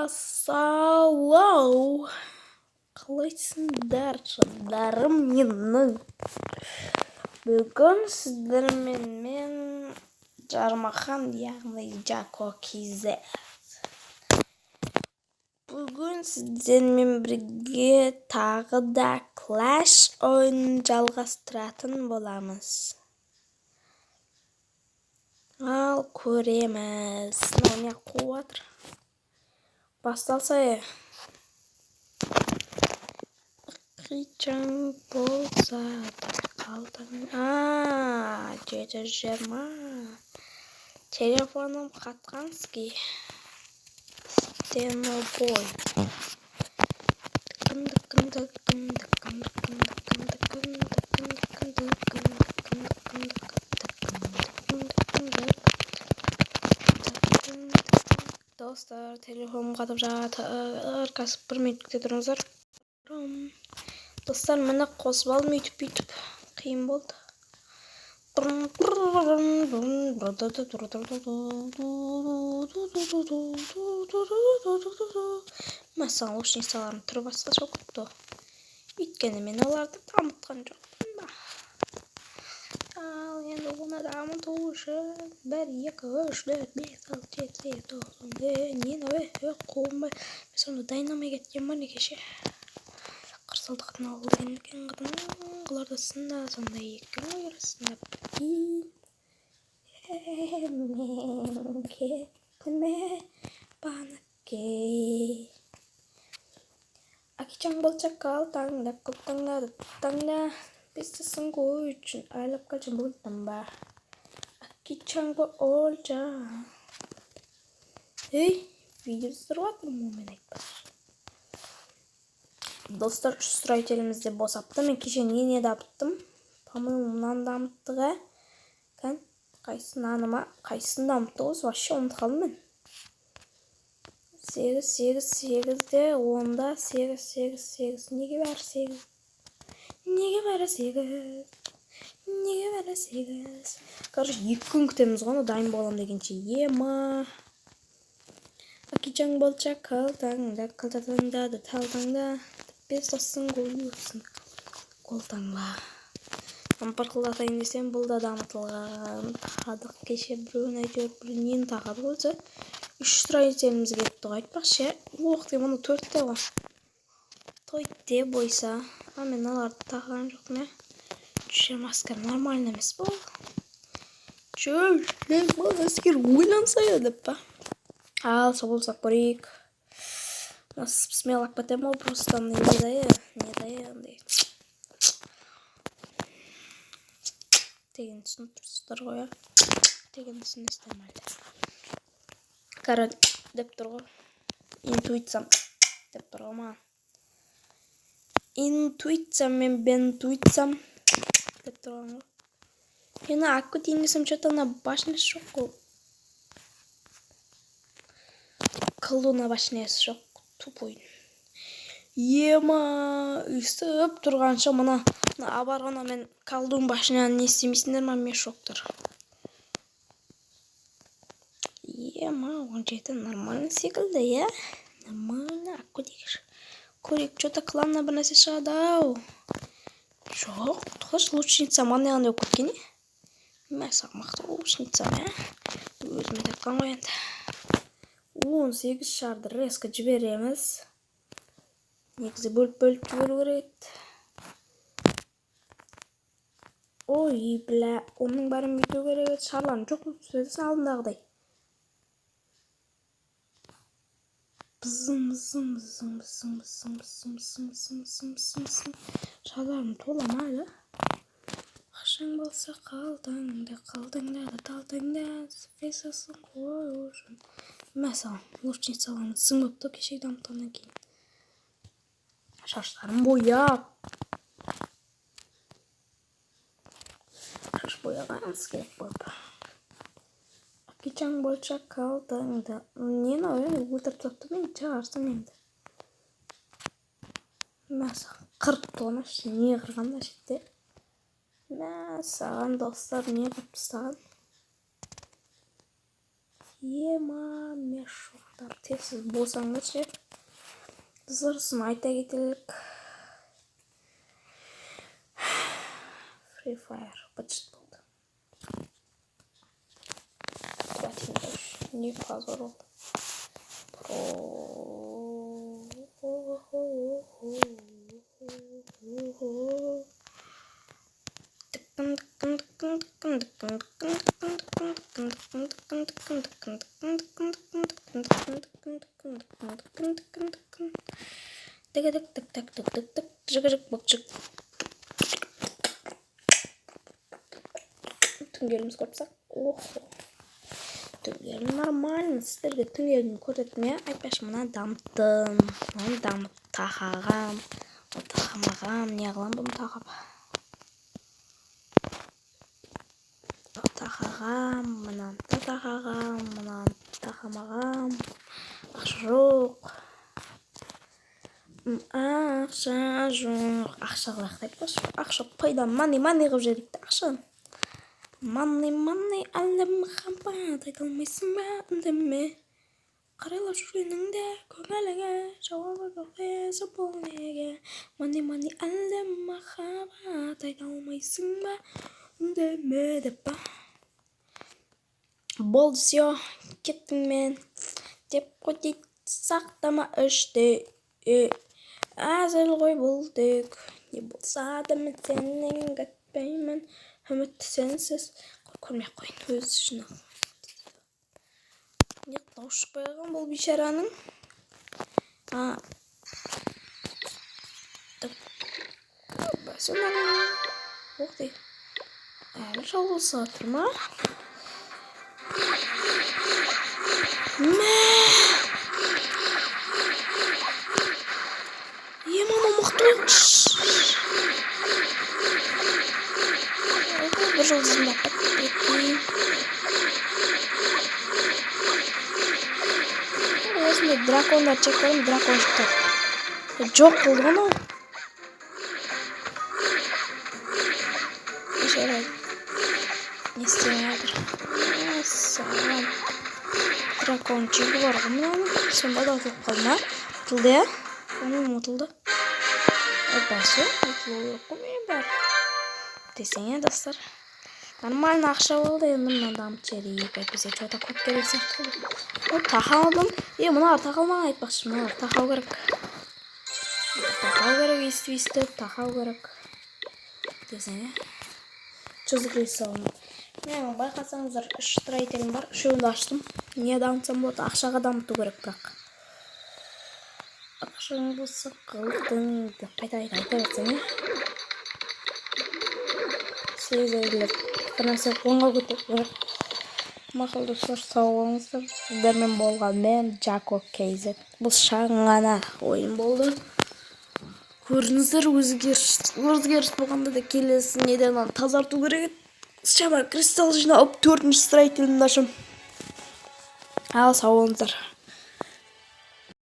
Ассалау. Қалайсыңдар жандарым менің? Бүгін сіздермен мен Жармахан, яғни Jaco KZ. Бүгін сіздермен бірге тағы да Clash ойынын жалғастыратын боламыз. Ал көреміз. Не қуатыр? Басталса Қичаң болса қалдың. Жеті жиырма. Телефоным қатқанский. Стенобой. Достар, телефоным қатып жатыр. Кәсіп бір минут күте тұрыңыздар. Достар, мені қосып алдым үйтіп қиын болды. Мәсіған лучницалардың түрі басқаша көпті. Өйткені мен оларды дамытқан жоқпын ба. Ал енді оны дамыту үшін 1, 2, 3, 4, 5, 6, 7, 8, 9, нені қуым ба. Мен сонда дайнамай кеткен ба не кеше. Қырсылдықтың ауыл денген қыларды сында сонда екен ойырысында бірген. Мен кетіме баныке. Акичаң болча қалтаңда, құлтаңда, бестесін қой үшін айлап қалжын болдым ба. Акичаң бол олжа. Видеосы тұрғатыр мұмен айтпаш. Достар, 3 строителімізде босапты. Мен кеше не дамыттым. По-моему, мынаны дамыттыға. Қайсын аныма, қайсын дамытты осы вообще ұмыт қалдым мен. 8, 10-да, 8. Неге бәрі 8? Короче, 2 күн күтеміз ғаны дайын болам дегенше. Ема. Акичаң болча қалтаңда, талтаңда. Бестасын қойылсын. Қолтаңла. Ампарқылдатайын десем, бұл да дамытылған. Тағадық кеше біреуін әйтеуір бірінен тағады болса. 3 строителіміз кетті айтпақшы. Оқты мұны 4-те ғой. 4-те бойса. Мен аларды тағған жоқ не. Жүшем аскер нормально емес бұл. Жүшем аскер ойланса едіп ба. Ал, сол болсақ көрейік. Смелак потем просто не дает. Тегенсін тұрсыздар ғой. Тегенсін істемәлді. Кәрі деп тұр ғой. Интуитсам деп тұр ғой ма. Интуитсам мен бентуитсам деп тұр ғой. Ені аққы дейінесім что-то на башнесі жоқ қол. Қылу на башнесі жоқ. Тупой. Ема, үстіп тұрғанша мұна абарғана мен қалдың башынан не істемейсіңдер ма мен шоқтыр. Ема, 17 нормально секілді, я? Нормально, аққы дегір. Көрек, что-то кланна бір нәрсе шығады ау. Жоқ, тұқыш лучница маңнаған өп көткені. Мәсі мақты лучница, я? Өзіме тапқан қойынды. 18 шарды резко жібереміз. Негізі бөліп жіберу керек. Ой, бля, оның бәрін бүйту керек. Шарларын жоқ сөзісін алдындағыдай. Бызым. Шарларын толамайды. Қашаң болса қалтаңда, талтаңда, бесасын қой үшін. Мәсіған, лучницаларын сыңбыпты кешек дамытқаннан кейін. Шаштарын бояп. Шаш бояғаныз керек болды. Акичаң болча қалтаңда. Нені ойын өлтіріп тапты мен чағарсым енді. Мәсіған, қырып тоғына не қырғанда шетте. Мәсіған достар не қырып тастаған. Ема, мен шоқта Сіз болсаңызшы. Сосын айта кетелік. Free Fire быт болды. Не позор ол. Түнгеліміз көріпсақ, түнгелім нормально, сіздерге түнгелімін көрсетмей айтпашы, мына дамыттым, мынаны дамыт тақағам, тақамағам, не қылам бұны тақап. Тақағам, мынаны тақағам, мынаны тақамағам, ақша жоқ. Ақша жоқ, ақша қылақ айтпашы, ақша пайда, мани қып жерікті ақшаны. Мани, әлем махаббат, айта алмайсың ба үндеме. Қарайлап жүргеніңде көңіліңе жауабы жоқ есі бұл неге. Мани, әлем махаббат, айта алмайсың ба үндеме деп па. Болды, сё, кеттім мен деп қой дейді, сақтама іште. Әзіл ғой бұл тек, не болса да мен сенен кетпеймін. Үмітті сенсіз көрмей қойын өз үшін. Не даушы қойған бұл бейшараның? Бәсін ана. Оқтай. Әлі жауылса тұр ма? Емама мұқты ойғыш. Bir жұлдызын бақыт етейін. Осындай дракондар чек көрім, дракон шықтар. Жоқ болды ғана. Ешерай. Не істейін әдір. Саған. Дракон чегі бар ғымын. Сонда да ұтылып қалма. Ұтылды я? Оның ұтылды. Бәсі, ұтылы қоймейін бар. Десең я, достар. Нормально ақша болды, енді мына дамыт жерейік, әйтпесе что-то көп керек сияқты болды. Тақалдым. Мыналар тақалмаған айтпақшы, мыналар тақау керек. Тақау керек, естіп, тақау керек. Десең, жүзік салым. Мен байқасаңыздар, 3 строителім бар, 3-ді аштым. Не дамытсам болады, ақшаға дамыту керек бірақ. Ақшаң болса қылдың деп қайта берсең, Сезейлер. Bir нәрсе қоңға көтіп жүр. Мақыл достар, сау болыңыздар. Сіздермен болған мен Jaco Кейзет. Бұл шағын ғана ойын болды. Көріңіздер, өзгеріс болғанда да келесі неден тазарту керек. Шамар кристалл жинап 4-ші строительімді ашым. Ал сау болыңыздар.